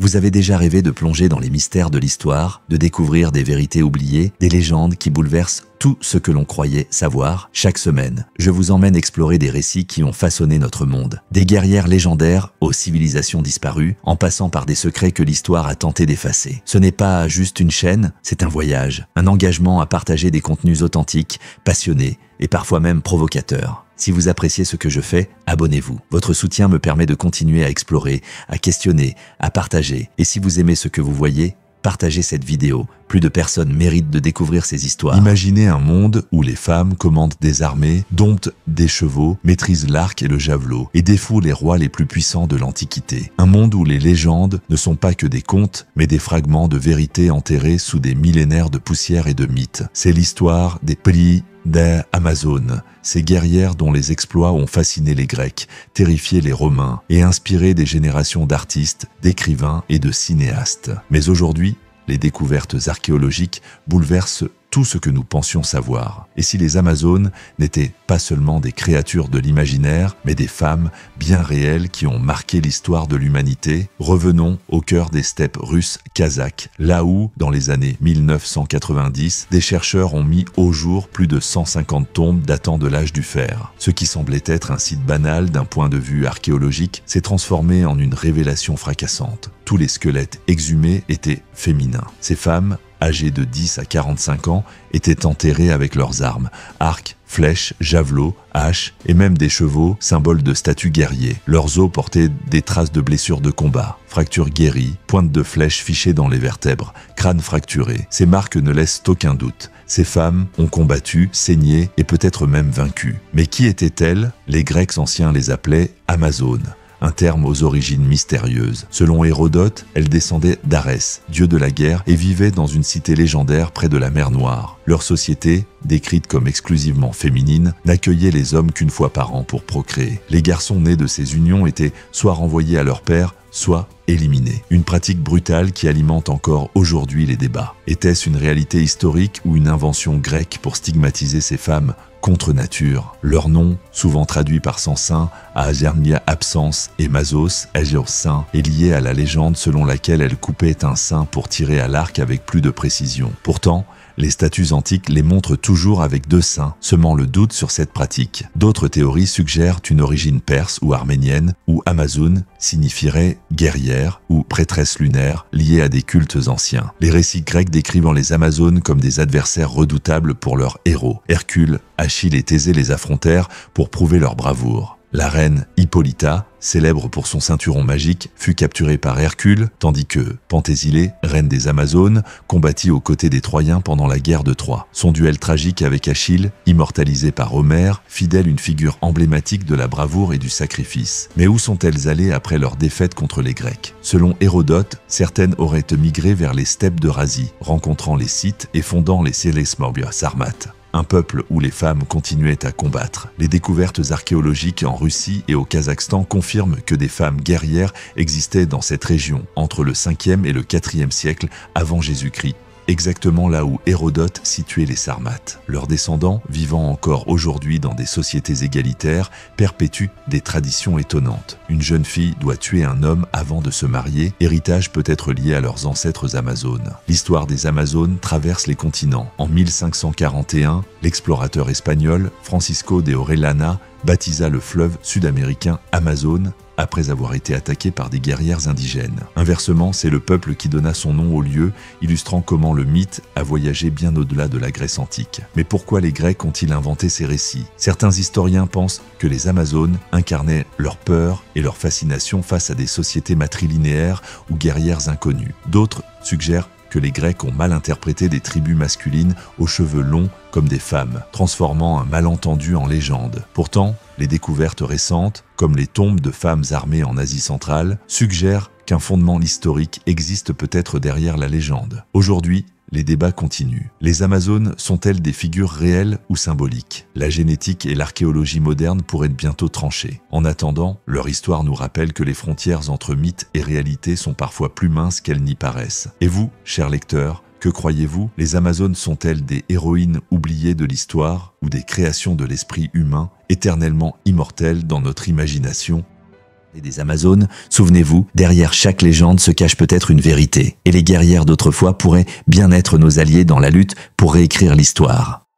Vous avez déjà rêvé de plonger dans les mystères de l'histoire, de découvrir des vérités oubliées, des légendes qui bouleversent tout ce que l'on croyait savoir? Chaque semaine, je vous emmène explorer des récits qui ont façonné notre monde. Des guerrières légendaires aux civilisations disparues, en passant par des secrets que l'histoire a tenté d'effacer. Ce n'est pas juste une chaîne, c'est un voyage, un engagement à partager des contenus authentiques, passionnés et parfois même provocateurs. Si vous appréciez ce que je fais, abonnez-vous. Votre soutien me permet de continuer à explorer, à questionner, à partager. Et si vous aimez ce que vous voyez, partagez cette vidéo. Plus de personnes méritent de découvrir ces histoires. Imaginez un monde où les femmes commandent des armées, domptent des chevaux, maîtrisent l'arc et le javelot et défouent les rois les plus puissants de l'Antiquité. Un monde où les légendes ne sont pas que des contes, mais des fragments de vérité enterrés sous des millénaires de poussière et de mythes. C'est l'histoire des des Amazones, ces guerrières dont les exploits ont fasciné les Grecs, terrifié les Romains et inspiré des générations d'artistes, d'écrivains et de cinéastes. Mais aujourd'hui, les découvertes archéologiques bouleversent tout ce que nous pensions savoir. Et si les Amazones n'étaient pas seulement des créatures de l'imaginaire, mais des femmes bien réelles qui ont marqué l'histoire de l'humanité, revenons au cœur des steppes russes kazakhes, là où, dans les années 1990, des chercheurs ont mis au jour plus de 150 tombes datant de l'âge du fer. Ce qui semblait être un site banal d'un point de vue archéologique s'est transformé en une révélation fracassante. Tous les squelettes exhumés étaient féminins. Ces femmes, âgés de 10 à 45 ans, étaient enterrés avec leurs armes, arcs, flèches, javelots, haches et même des chevaux, symboles de statuts guerriers. Leurs os portaient des traces de blessures de combat, fractures guéries, pointes de flèches fichées dans les vertèbres, crânes fracturés. Ces marques ne laissent aucun doute. Ces femmes ont combattu, saigné et peut-être même vaincu. Mais qui étaient-elles? Les Grecs anciens les appelaient Amazones. Un terme aux origines mystérieuses. Selon Hérodote, elles descendaient d'Arès, dieu de la guerre, et vivaient dans une cité légendaire près de la mer Noire. Leur société, décrite comme exclusivement féminine, n'accueillait les hommes qu'une fois par an pour procréer. Les garçons nés de ces unions étaient soit renvoyés à leur père, soit éliminés. Une pratique brutale qui alimente encore aujourd'hui les débats. Était-ce une réalité historique ou une invention grecque pour stigmatiser ces femmes contre nature? Leur nom, souvent traduit par sans sein, à Azernia absence et Mazos, Agios sein, est lié à la légende selon laquelle elle coupait un sein pour tirer à l'arc avec plus de précision. Pourtant, les statues antiques les montrent toujours avec 2 seins, semant le doute sur cette pratique. D'autres théories suggèrent une origine perse ou arménienne, où Amazon signifierait guerrière ou prêtresse lunaire, liée à des cultes anciens. Les récits grecs décrivant les Amazones comme des adversaires redoutables pour leurs héros. Hercule, Achille et Thésée les affrontèrent pour prouver leur bravoure. La reine Hippolyta, célèbre pour son ceinturon magique, fut capturée par Hercule, tandis que Penthésile, reine des Amazones, combattit aux côtés des Troyens pendant la guerre de Troie. Son duel tragique avec Achille, immortalisé par Homère, fit d'elle une figure emblématique de la bravoure et du sacrifice. Mais où sont-elles allées après leur défaite contre les Grecs? Selon Hérodote, certaines auraient migré vers les steppes d'Eurasie, rencontrant les Scythes et fondant les Sélesmorbia Sarmates. Un peuple où les femmes continuaient à combattre. Les découvertes archéologiques en Russie et au Kazakhstan confirment que des femmes guerrières existaient dans cette région entre le 5e et le 4e siècle avant Jésus-Christ, exactement là où Hérodote situait les Sarmates. Leurs descendants, vivant encore aujourd'hui dans des sociétés égalitaires, perpétuent des traditions étonnantes. Une jeune fille doit tuer un homme avant de se marier, héritage peut être lié à leurs ancêtres Amazones. L'histoire des Amazones traverse les continents. En 1541, l'explorateur espagnol Francisco de Orellana baptisa le fleuve sud-américain Amazone après avoir été attaqué par des guerrières indigènes. Inversement, c'est le peuple qui donna son nom au lieu, illustrant comment le mythe a voyagé bien au-delà de la Grèce antique. Mais pourquoi les Grecs ont-ils inventé ces récits? Certains historiens pensent que les Amazones incarnaient leur peur et leur fascination face à des sociétés matrilinéaires ou guerrières inconnues. D'autres suggèrent que les Grecs ont mal interprété des tribus masculines aux cheveux longs comme des femmes, transformant un malentendu en légende. Pourtant, les découvertes récentes, comme les tombes de femmes armées en Asie centrale, suggèrent qu'un fondement historique existe peut-être derrière la légende. Aujourd'hui, les débats continuent. Les Amazones sont-elles des figures réelles ou symboliques? La génétique et l'archéologie moderne pourraient bientôt trancher. En attendant, leur histoire nous rappelle que les frontières entre mythe et réalité sont parfois plus minces qu'elles n'y paraissent. Et vous, chers lecteurs, que croyez-vous? Les Amazones sont-elles des héroïnes oubliées de l'histoire ou des créations de l'esprit humain, éternellement immortelles dans notre imagination? Et des Amazones, souvenez-vous, derrière chaque légende se cache peut-être une vérité. Et les guerrières d'autrefois pourraient bien être nos alliés dans la lutte pour réécrire l'histoire.